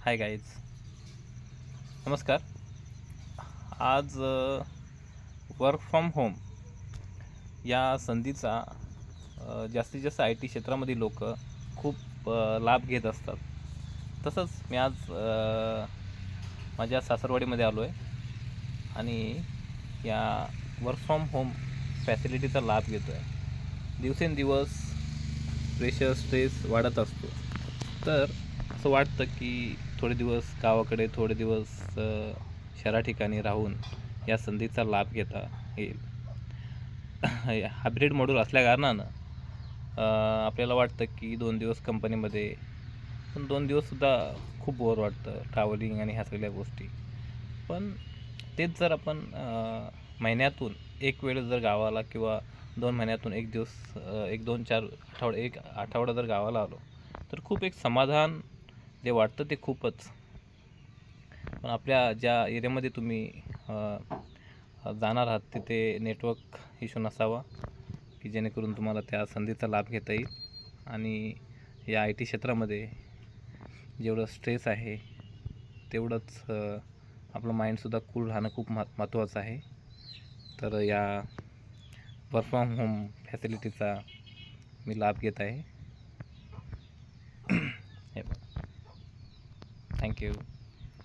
Hi guys, नमस्कार. आज work from home या संधीचा जास्तीत जास्त आय टी क्षेत्रामध्ये लोक खूप लाभ घेत असतात. तसंच मी आज माझ्या सासरवाडीमध्ये आलो आहे आणि या वर्क फ्रॉम होम फॅसिलिटीचा लाभ घेतो आहे. दिवसेंदिवस प्रेशर स्ट्रेस वाढत असतो, तर असं वाटतं की थोडे दिवस गावाकडे, थोडे दिवस शहरा ठिकाणी राहून या संधीचा लाभ घेता येईल. हायब्रिड मॉड्यूल असल्याकारणानं आपल्याला वाटतं की 2 दिवस कंपनीमध्ये, पण 2 दिवससुद्धा खूप बोर वाटतं ट्रॅव्हलिंग आणि ह्या सगळ्या गोष्टी. पण तेच जर आपण महिन्यातून एक वेळ जर गावाला किंवा 2 महिन्यातून एक दिवस, 1 2 4 आठवडे, एक आठवडा जर गावाला आलो, तर खूप एक समाधान जे वाटतं ते खूपच. पण आपल्या ज्या एरियामध्ये तुम्ही जाणार आहात तिथे नेटवर्क इश्यू नसावा, की जेणेकरून तुम्हाला त्या संधीचा लाभ घेता येईल. आणि या आय टी क्षेत्रामध्ये जेवढं स्ट्रेस आहे तेवढंच आपलं माइंडसुद्धा कूल राहणं खूप महत्त्वाचं आहे. तर या वर्क फ्रॉम होम फॅसिलिटीचा मी लाभ घेत आहे. हे थँक्यू.